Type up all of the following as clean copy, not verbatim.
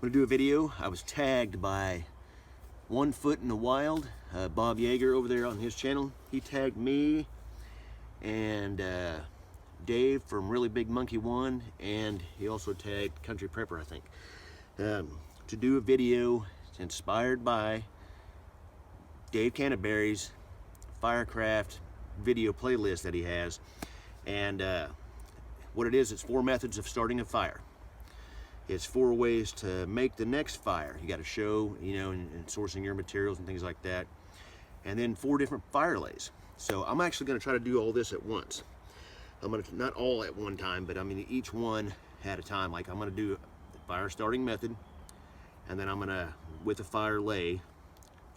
I'm gonna do a video. I was tagged by One Foot in the Wild, Bob Jager over there on his channel. He tagged me and Dave from Really Big Monkey One, and he also tagged Country Prepper, I think, to do a video inspired by Dave Canterbury's Firecraft video playlist that he has. And what it is, it's 4 methods of starting a fire. It's 4 ways to make the next fire. You got to show, you know, and sourcing your materials and things like that. And then 4 different fire lays. So I'm actually going to try to do all this at once. I'm going to, not all at one time, but I mean each one at a time. Like I'm going to do the fire starting method, and then I'm going to, with a fire lay,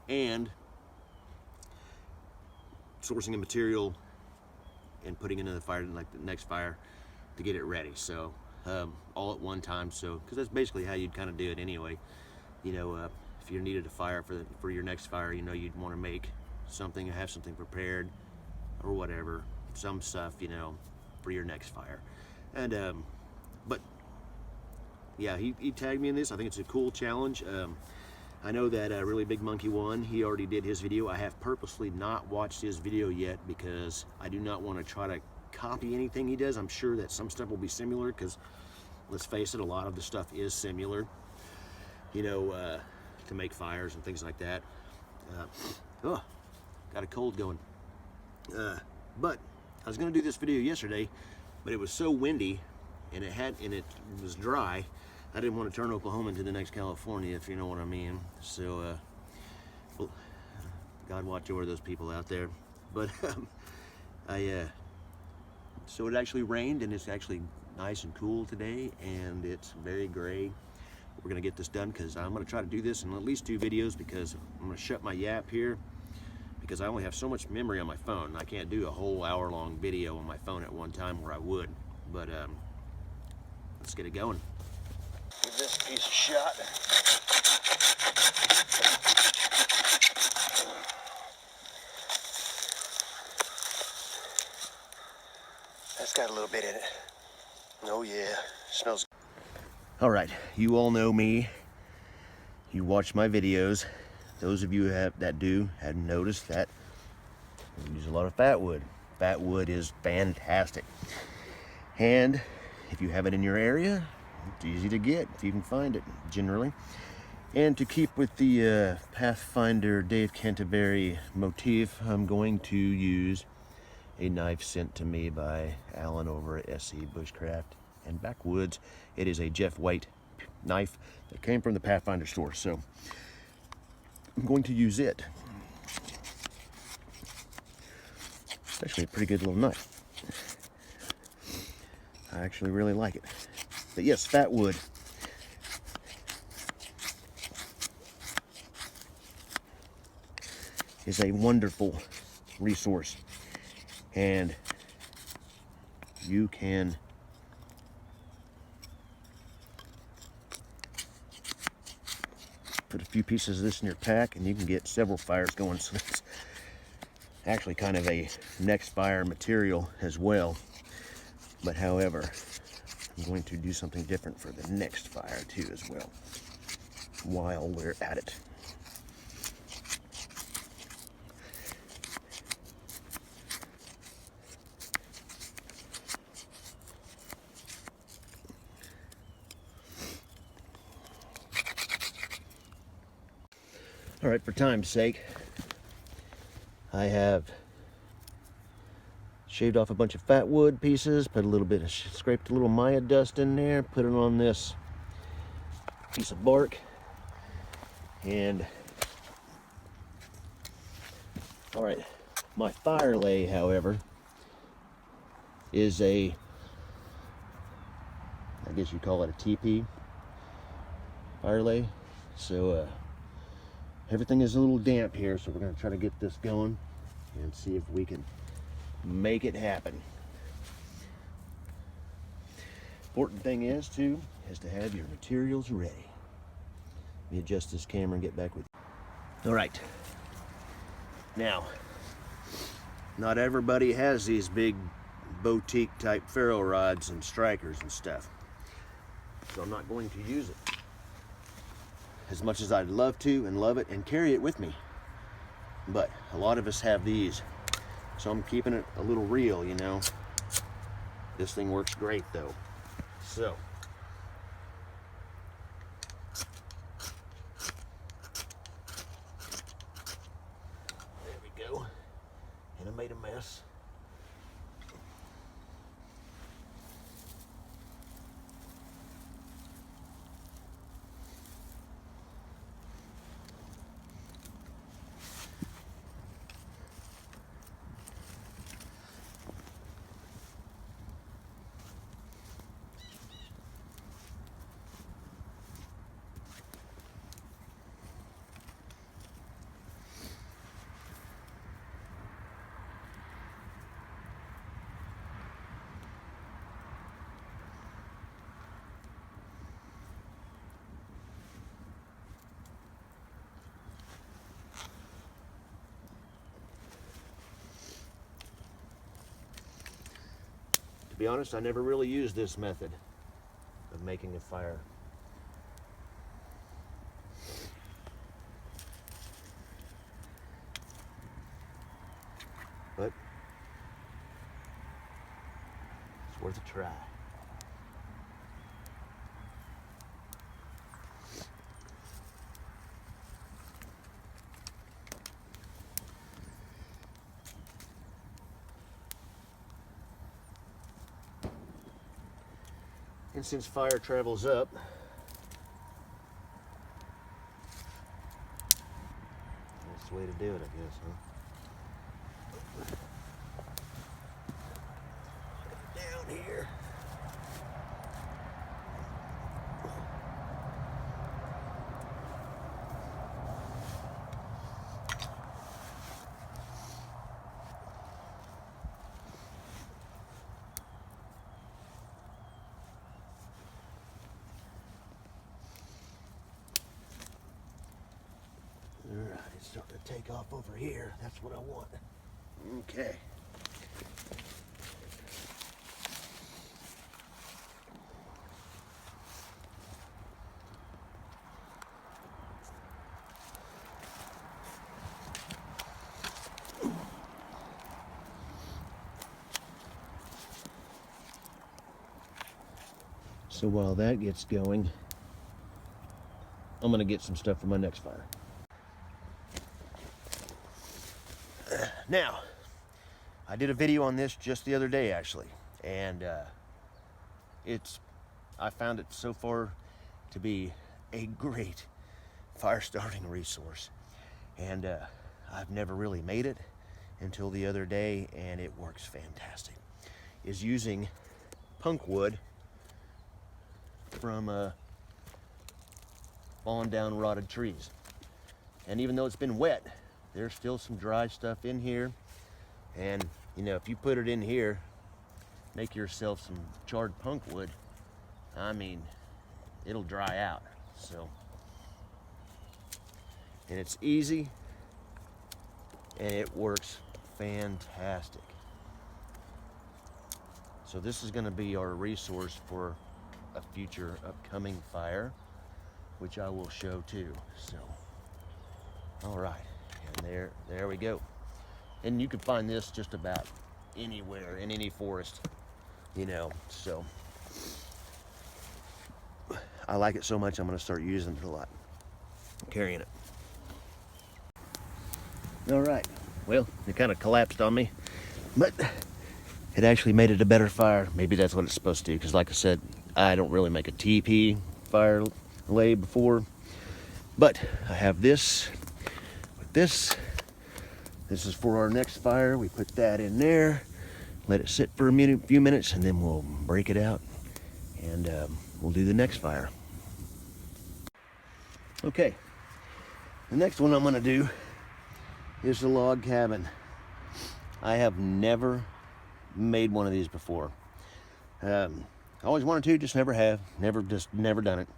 and sourcing a material and putting it in the fire, like the next fire, to get it ready. So all at one time, so because that's basically how you'd kind of do it anyway. You know, if you needed a fire for your next fire, you know, you'd want to make something, have something prepared or whatever, some stuff, you know, for your next fire. And but yeah, he tagged me in this. I think it's a cool challenge. I know that Really Big Monkey One, he already did his video. I have purposely not watched his video yet because I do not want to try to copy anything he does. I'm sure that some stuff will be similar because, let's face it, a lot of the stuff is similar, you know, to make fires and things like that. Oh, got a cold going. But I was going to do this video yesterday, but it was so windy and it was dry. I didn't want to turn Oklahoma into the next California, if you know what I mean. So, well, God watch over those people out there. But so it actually rained, and it's actually nice and cool today, and it's very gray. We're gonna get this done because I'm gonna try to do this in at least 2 videos, because I'm gonna shut my yap here because I only have so much memory on my phone. I can't do a whole hour-long video on my phone at one time where I would. But let's get it going. Give this piece a shot. That's got a little bit in it. Oh yeah, smells good. All right, you all know me. You watch my videos. Those of you that have noticed that I use a lot of fat wood. Fat wood is fantastic. And if you have it in your area, it's easy to get if you can find it, generally. And to keep with the Pathfinder Dave Canterbury motif, I'm going to use a knife sent to me by Alan over at SC Bushcraft and Backwoods. It is a Jeff White knife that came from the Pathfinder store, so I'm going to use it. It's actually a pretty good little knife. I actually really like it. But yes, fat wood. Is a wonderful resource. And you can put a few pieces of this in your pack and you can get several fires going. So it's actually kind of a next fire material as well. But however, I'm going to do something different for the next fire too as well, while we're at it. All right, for time's sake, I have shaved off a bunch of fat wood pieces, put a little bit of, scraped a little Maya dust in there, put it on this piece of bark, and all right, my fire lay, however, is a, I guess you call it a TP fire lay. So everything is a little damp here, so we're going to try to get this going and see if we can make it happen. Important thing is to have your materials ready. Let me adjust this camera and get back with you. All right. Now, not everybody has these big boutique type ferro rods and strikers and stuff, so I'm not going to use it. as much as I'd love to and love it and carry it with me. But a lot of us have these, so I'm keeping it a little real, you know. This thing works great though. So there we go. And I made a mess. To be honest, I never really used this method of making a fire. But it's worth a try. And since fire travels up, that's the way to do it, I guess, huh? Down here. Alright, it's starting to take off over here. That's what I want. Okay. So while that gets going, I'm going to get some stuff for my next fire. Now, I did a video on this just the other day actually, and I found it so far to be a great fire starting resource, and I've never really made it until the other day, and it works fantastic. Is using punk wood from fallen down rotted trees, and even though it's been wet, there's still some dry stuff in here, and you know, if you put it in here, make yourself some charred punk wood, I mean, it'll dry out. So, and it's easy and it works fantastic. So this is going to be our resource for a future upcoming fire, which I will show too. So, all right. And there we go. And you can find this just about anywhere in any forest, you know. So I like it so much, I'm going to start using it a lot, carrying it. All right. Well, it kind of collapsed on me, but it actually made it a better fire. Maybe that's what it's supposed to do, because like I said, I don't really make a TP fire lay before, but I have this. This is for our next fire. We put that in there, let it sit for a few minutes, and then we'll break it out and we'll do the next fire. Okay, the next one I'm going to do is the log cabin. I have never made one of these before. I always wanted to, just never have, never done it.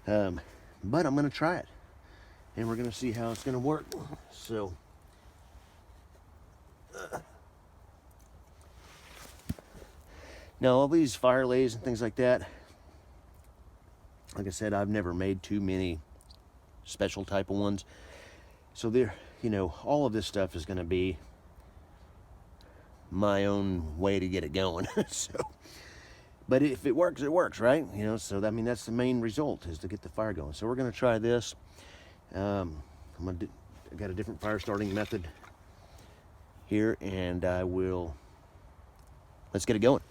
But I'm going to try it, and we're going to see how it's going to work. So now all these fire lays and things like that, like I said, I've never made too many special type of ones. So there, you know, all of this stuff is going to be my own way to get it going. So, but if it works, it works, right? You know, so I mean, that's the main result, is to get the fire going. So we're going to try this. I got a different fire starting method here, and let's get it going.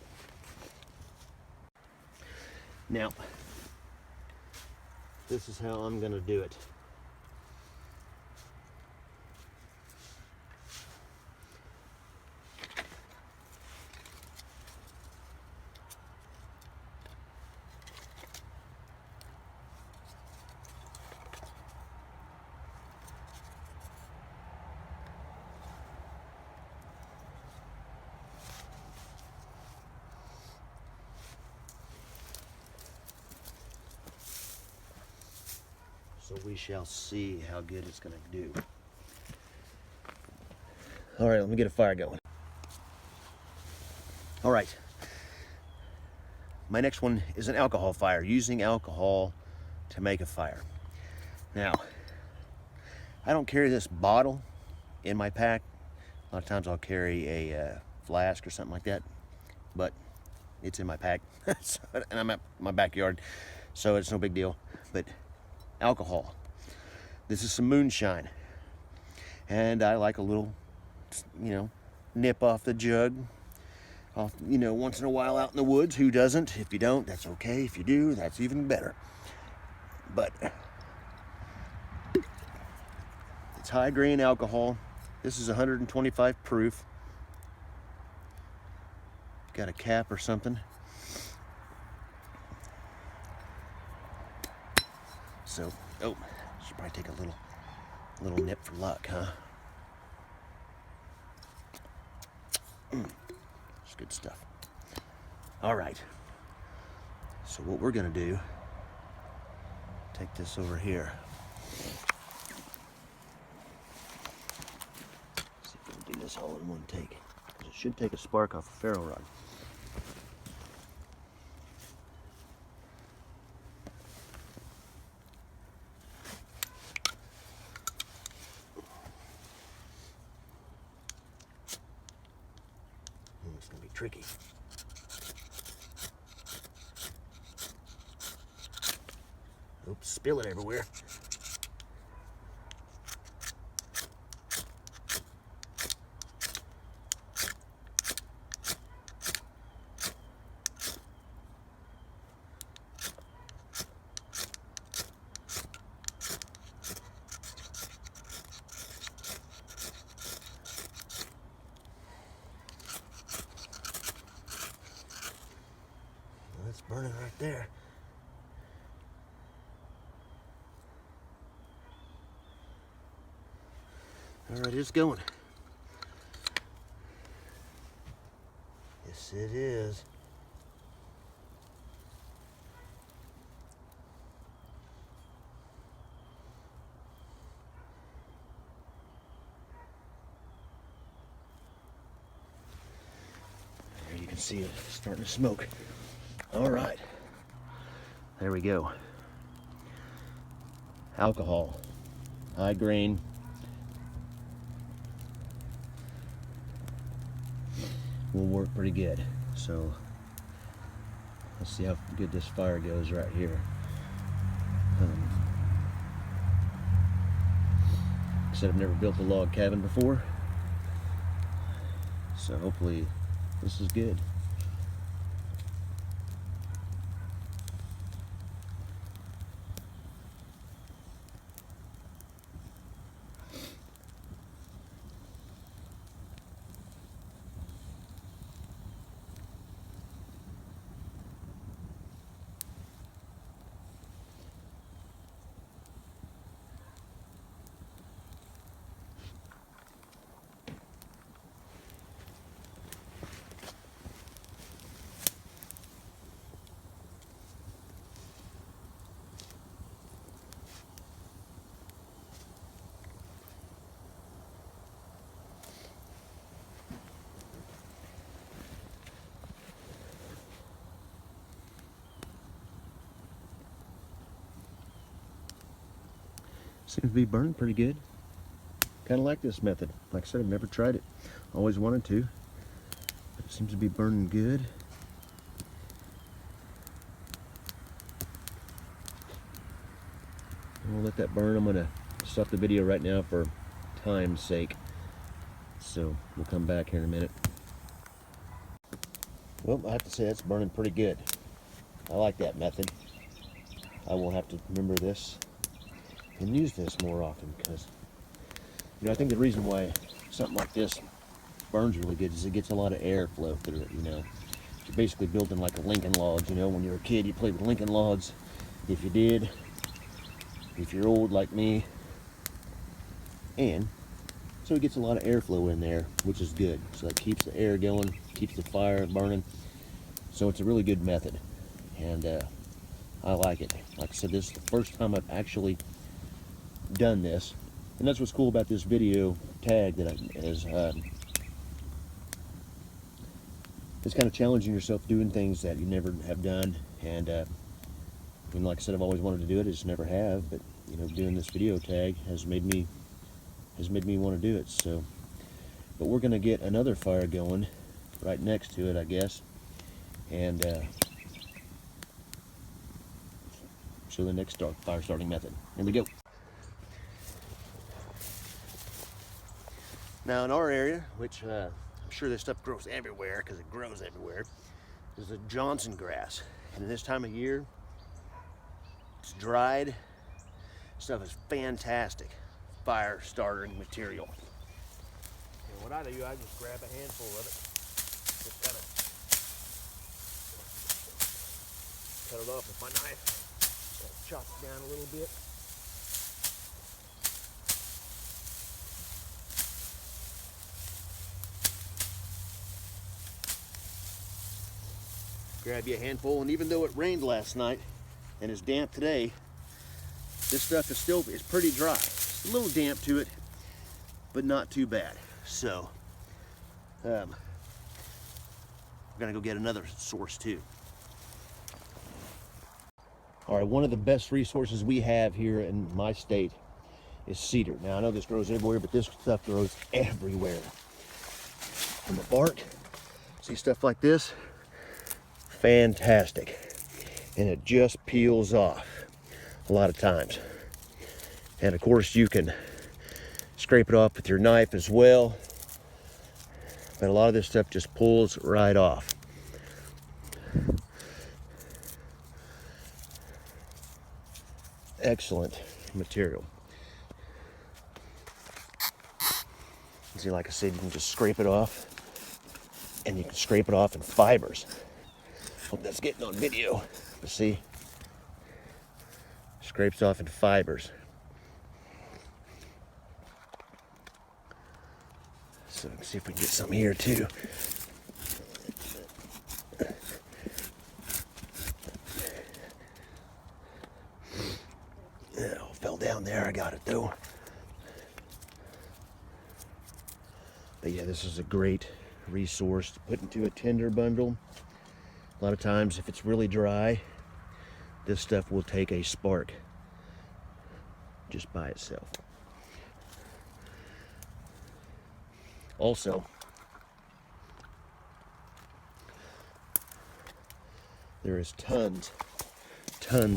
Now, this is how I'm going to do it. So we shall see how good it's going to do. All right, let me get a fire going. All right. My next one is an alcohol fire, using alcohol to make a fire. Now, I don't carry this bottle in my pack. A lot of times I'll carry a flask or something like that, but it's in my pack. And I'm at my backyard, so it's no big deal. But alcohol. This is some moonshine. And I like a little, you know, nip off the jug. You know, once in a while out in the woods. Who doesn't? If you don't, that's okay. If you do, that's even better. But it's high grain alcohol. This is 125 proof. Got a cap or something. So, should probably take a little nip for luck, huh? It's good stuff. All right. So what we're gonna do, take this over here. See if we can do this all in one take. It should take a spark off a ferro rod. It's gonna be tricky. Oops, spill it everywhere. It's burning right there. All right, it's going. Yes, it is. There you can see it starting to smoke. All right, there we go. Alcohol, high grain. Will work pretty good. So let's see how good this fire goes right here. Said I've never built a log cabin before, so hopefully this is good. Seems to be burning pretty good. Kind of like this method. Like I said, I've never tried it. Always wanted to. But it seems to be burning good. We'll let that burn. I'm going to stop the video right now for time's sake. So we'll come back here in a minute. Well, I have to say that's burning pretty good. I like that method. I will have to remember this and use this more often because, you know, I think the reason why something like this burns really good is it gets a lot of airflow through it, you know. You're basically building like a Lincoln Logs, you know. When you were a kid, you played with Lincoln Logs. If you did, if you're old like me, and so it gets a lot of airflow in there, which is good. So it keeps the air going, keeps the fire burning. So it's a really good method, and I like it. Like I said, this is the first time I've actually done this, and that's what's cool about this video tag that is it's kind of challenging yourself doing things that you never have done, and like I said, I've always wanted to do it, I just never have. But you know, doing this video tag has made me want to do it. So, but we're gonna get another fire going right next to it, I guess, and show the next fire starting method. Here we go. Now in our area, which I'm sure this stuff grows everywhere because it grows everywhere, is the Johnson grass. And in this time of year, it's dried. Stuff is fantastic fire starting material. And what I do, I just grab a handful of it, just kind of cut it off with my knife, kind of chop it down a little bit. Grab you a handful, and even though it rained last night and is damp today, this stuff is pretty dry. It's a little damp to it, but not too bad. So I'm gonna go get another source too. All right, one of the best resources we have here in my state is cedar. Now I know this grows everywhere, but this stuff grows everywhere. From the bark, see stuff like this, fantastic. And it just peels off a lot of times. And of course you can scrape it off with your knife as well, but a lot of this stuff just pulls right off. Excellent material. See, like I said, you can just scrape it off, and you can scrape it off in fibers. Hope that's getting on video, but see, scrapes off in fibers. So let's see if we can get some here too. Oh, fell down there. I got it though. But yeah, this is a great resource to put into a tinder bundle. A lot of times, if it's really dry, this stuff will take a spark just by itself. Also, there is tons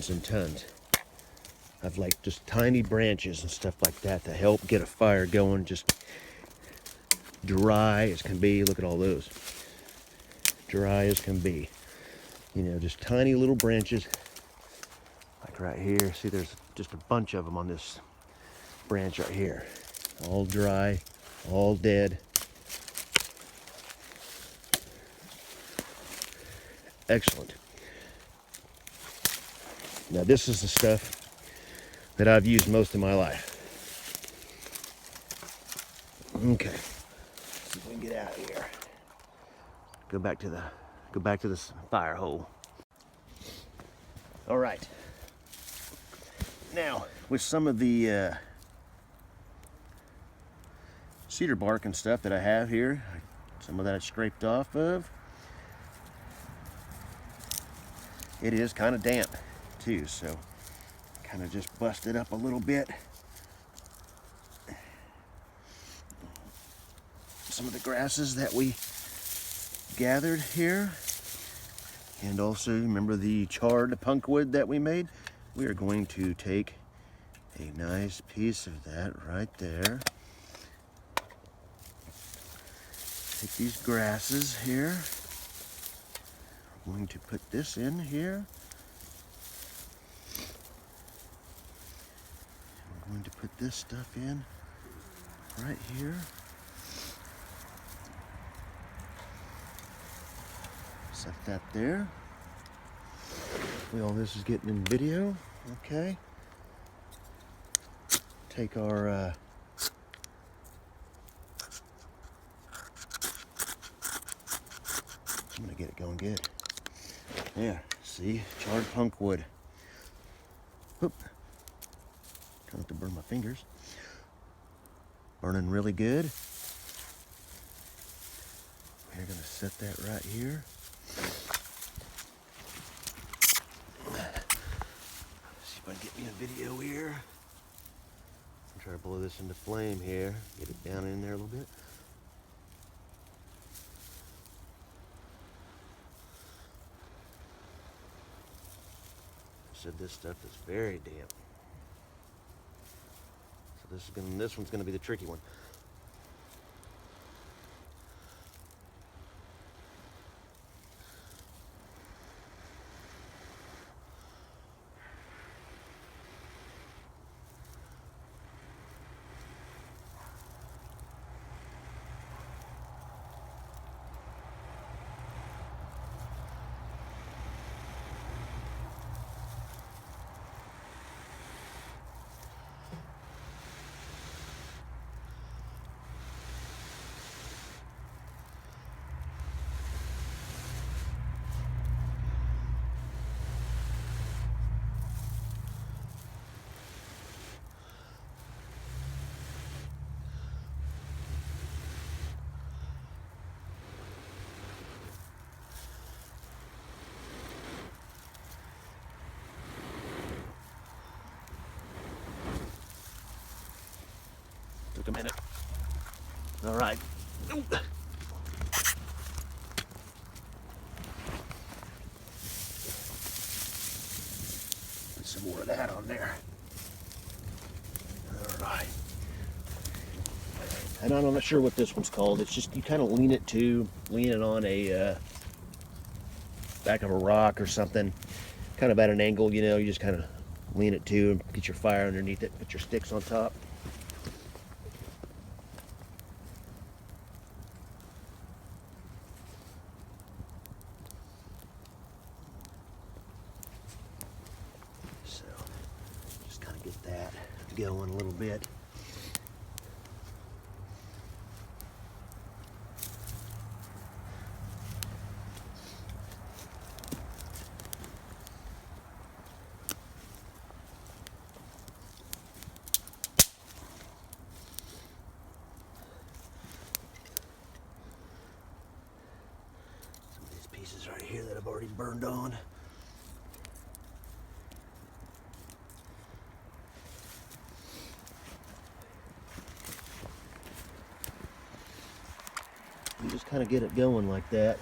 and tons of like just tiny branches and stuff like that to help get a fire going, just dry as can be. Look at all those. Dry as can be. You know, just tiny little branches. Like right here, see there's just a bunch of them on this branch right here. All dry, all dead. Excellent. Now this is the stuff that I've used most of my life. Okay, let's see if we can get out of here. Go back to this fire hole. All right. Now, with some of the cedar bark and stuff that I have here, some of that I scraped off of, it is kind of damp too, so kind of just bust it up a little bit some of the grasses that we gathered here. And also, remember the charred punkwood that we made? We are going to take a nice piece of that right there. Take these grasses here. We're going to put this in here. We're going to put this stuff in right here. Set that there. All this is getting in video. Okay. Take our I'm gonna get it going good. There, see, charred punkwood. Oop. Trying not to burn my fingers. Burning really good. We're gonna set that right here. See if I can get me a video here. I'm trying to blow this into flame here. Get it down in there a little bit. Said this stuff is very damp. So this one's gonna be the tricky one. Took a minute. All right. Ooh. Put some more of that on there. All right. And I'm not sure what this one's called. It's just you kind of lean it on a back of a rock or something, kind of at an angle. You know, you just kind of lean it to and get your fire underneath it. Put your sticks on top. Get that going a little bit. Some of these pieces right here that I've already burned on. You just kind of get it going like that.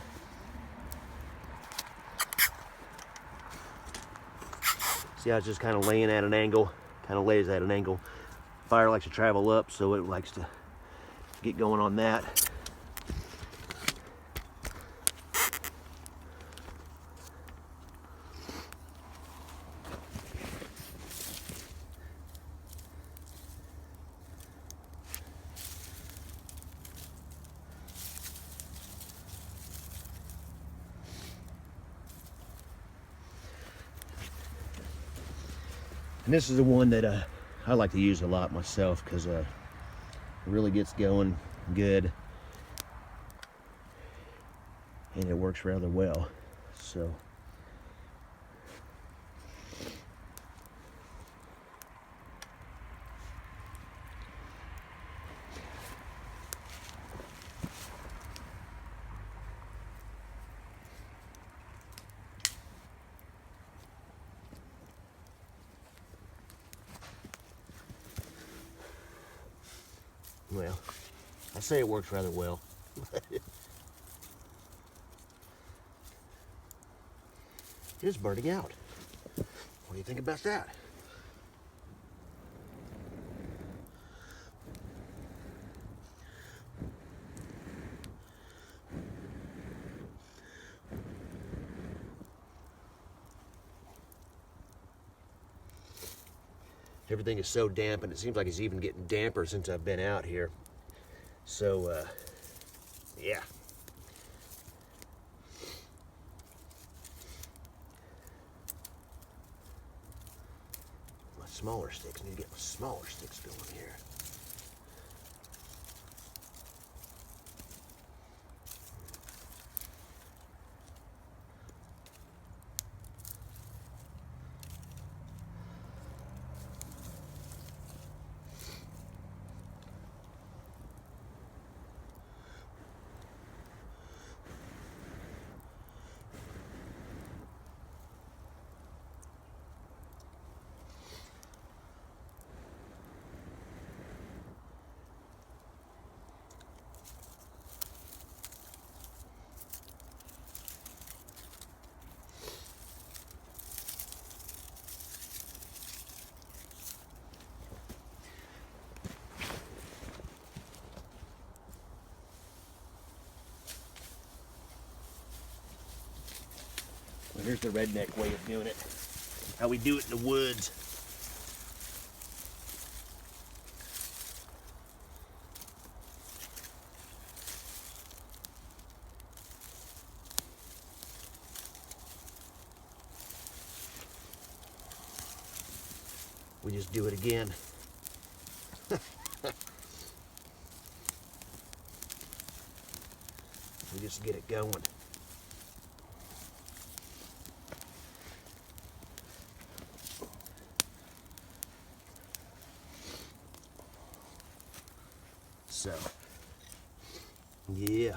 See how it's just kind of laying at an angle, kind of lays at an angle. Fire likes to travel up, so it likes to get going on that. And this is the one that I like to use a lot myself because it really gets going good and it works rather well. So well, I say it works rather well. It is burning out. What do you think about that? Everything is so damp, and it seems like it's even getting damper since I've been out here. So, yeah. My smaller sticks, need to get my smaller sticks going here. Well, here's the redneck way of doing it. How we do it in the woods. We just do it again. We just get it going. So, yeah.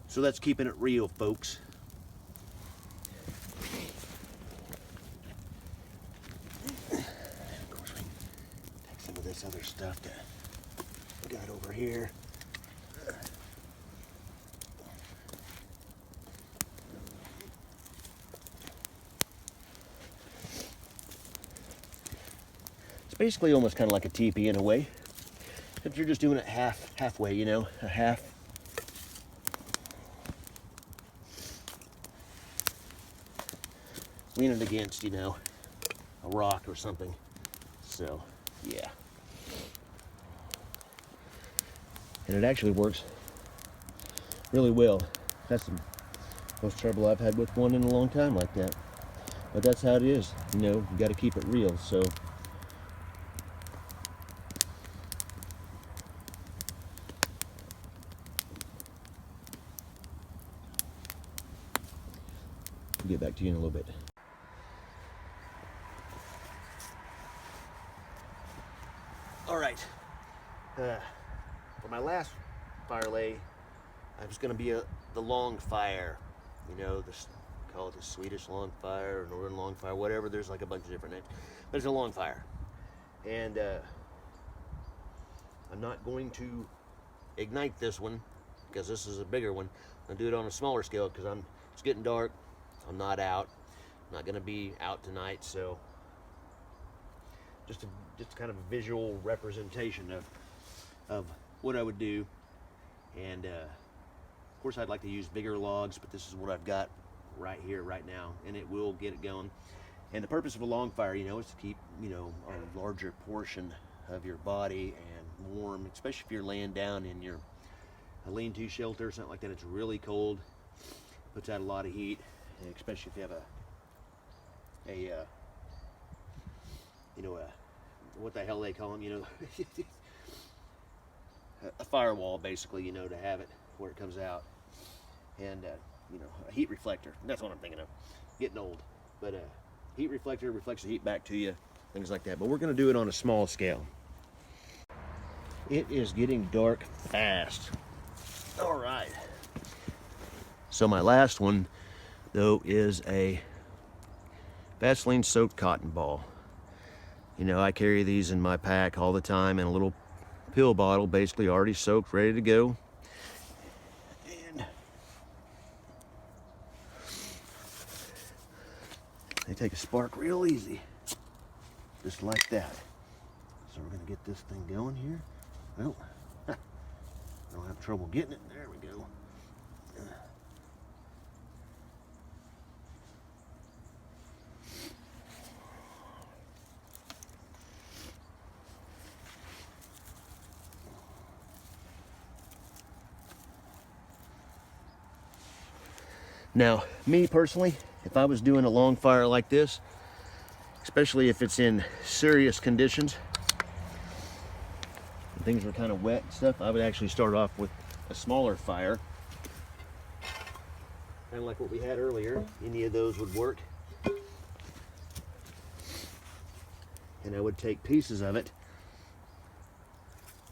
So that's keeping it real, folks. Of course, we can take some of this other stuff that we got over here. It's basically almost kind of like a teepee in a way, if you're just doing it halfway, you know, a half. Leaning against, you know, a rock or something. So, yeah. And it actually works really well. That's the most trouble I've had with one in a long time like that. But that's how it is. You know, you got to keep it real. So, I'll get back to you in a little bit. All right. For my last fire lay, I was going to be the long fire. You know, call it the Swedish long fire, or Northern long fire, whatever. There's like a bunch of different names, but it's a long fire. And I'm not going to ignite this one because this is a bigger one. I'm gonna do it on a smaller scale because it's getting dark. I'm not out. I'm not going to be out tonight, so just kind of a visual representation of what I would do. And of course I'd like to use bigger logs, but this is what I've got right here right now, and it will get it going. And the purpose of a long fire, you know, is to keep, you know, a larger portion of your body and warm, especially if you're laying down in your lean-to shelter or something like that. It's really cold, puts out a lot of heat, and especially if you have you know, what the hell they call them, you know, a firewall basically, you know, to have it where it comes out. And you know, a heat reflector, that's what I'm thinking of. Getting old, but heat reflector reflects the heat back to you, things like that. But we're going to do it on a small scale. It is getting dark fast. All right, So my last one, though, is a Vaseline soaked cotton ball. You know, I carry these in my pack all the time in a little pill bottle, basically already soaked, ready to go. And they take a spark real easy, just like that. So we're gonna get this thing going here. Well, I don't have trouble getting it. There we go. Now, me personally, if I was doing a long fire like this, especially if it's in serious conditions, and things were kind of wet and stuff, I would actually start off with a smaller fire. Kind of like what we had earlier. Any of those would work. And I would take pieces of it,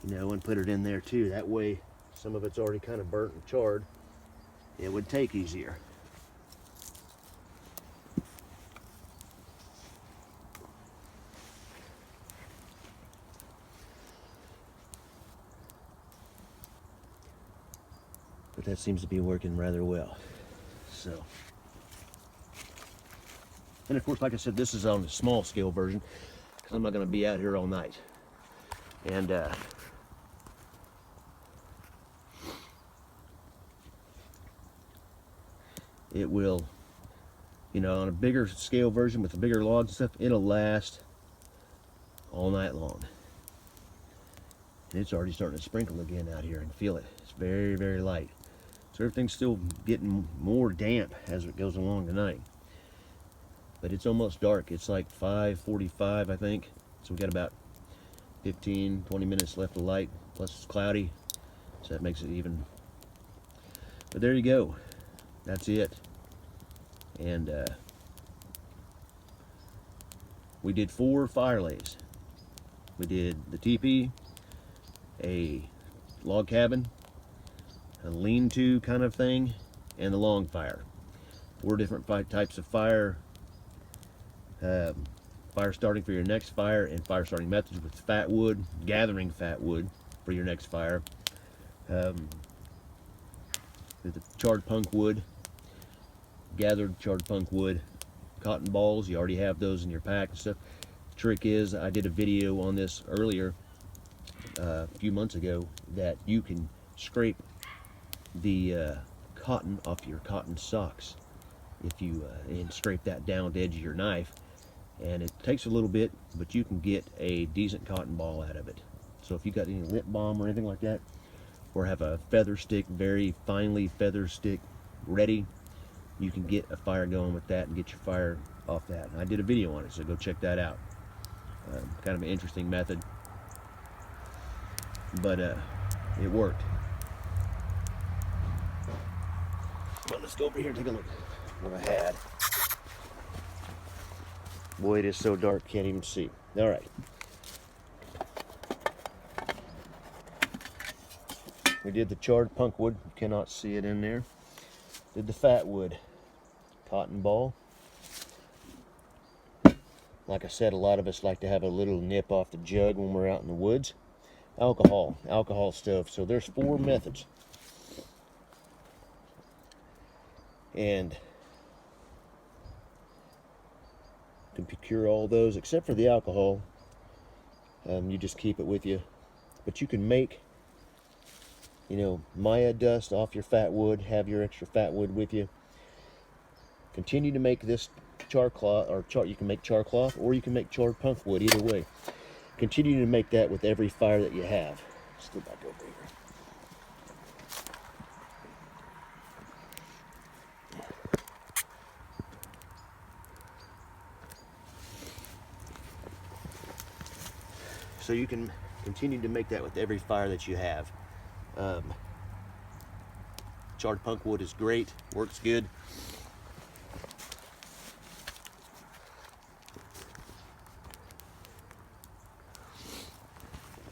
you know, and put it in there too. That way, some of it's already kind of burnt and charred. It would take easier. But that seems to be working rather well. So, and of course, like I said, this is on the small scale version because I'm not going to be out here all night. And it will, you know, on a bigger scale version with the bigger logs and stuff, it'll last all night long. And it's already starting to sprinkle again out here, and feel it. It's very, very light. So everything's still getting more damp as it goes along tonight. But it's almost dark. It's like 5:45, I think. So we got about 15, 20 minutes left of light. Plus it's cloudy, so that makes it even. But there you go. That's it. And we did 4 fire lays. We did the teepee, a log cabin, a lean-to kind of thing, and the long fire. 4 different types of fire. Fire starting for your next fire, and fire starting methods with fat wood, gathering fat wood for your next fire. The charred punk wood, gathered charred punk wood, cotton balls. You already have those in your pack and stuff. The trick is, I did a video on this earlier, a few months ago, that you can scrape the cotton off your cotton socks if you and scrape that down with the edge of your knife, and it takes a little bit, but you can get a decent cotton ball out of it. So if you got any lip balm or anything like that, or have a feather stick, very finely feather stick ready, you can get a fire going with that and get your fire off that. And I did a video on it, so go check that out. Kind of an interesting method, but it worked. Well, let's go over here and take a look at what I had. Boy, it is so dark, can't even see. All right. We did the charred punk wood. You cannot see it in there. Did the fat wood cotton ball. Like I said, a lot of us like to have a little nip off the jug when we're out in the woods. Alcohol stove. So there's 4 methods. And you can procure all those except for the alcohol. You just keep it with you. But you can make, you know, Maya dust off your fat wood. Have your extra fat wood with you. Continue to make this char cloth, or you can make char cloth, or you can make charred punk wood. Either way, continue to make that with every fire that you have. Let's go back over here. So you can continue to make that with every fire that you have. Charred punk wood is great, works good.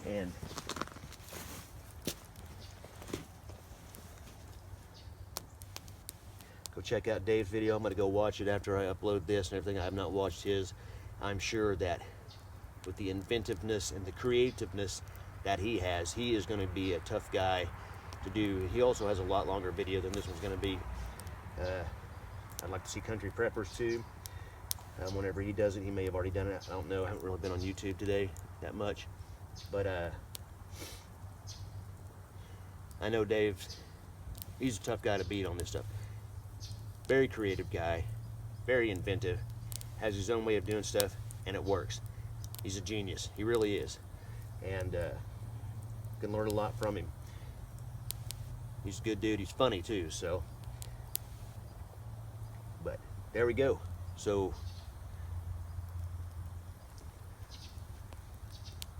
And check out Dave's video. I'm going to go watch it after I upload this and everything. I have not watched his. I'm sure that with the inventiveness and the creativeness that he has, he is going to be a tough guy to do. He also has a lot longer video than this one's going to be. I'd like to see Country Preppers too. Whenever he does it, he may have already done it. I don't know. I haven't really been on YouTube today that much. But I know Dave, he's a tough guy to beat on this stuff. Very creative guy, very inventive, has his own way of doing stuff, and it works. He's a genius. He really is. And can learn a lot from him. He's a good dude. He's funny too, so. But there we go. So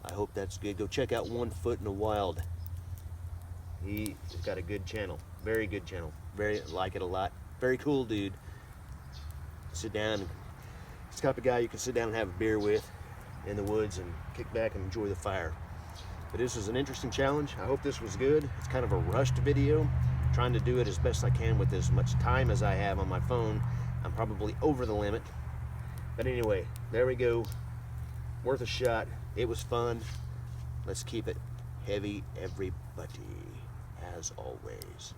I hope that's good. Go check out 1 Foot in the Wild. He has got a good channel. Very good channel. Like it a lot. Very cool dude. Sit down. He's the type of guy you can sit down and have a beer with in the woods and kick back and enjoy the fire. But this is an interesting challenge. I hope this was good. It's kind of a rushed video. I'm trying to do it as best I can with as much time as I have on my phone. I'm probably over the limit. But anyway, there we go. Worth a shot. It was fun. Let's keep it heavy, everybody, as always.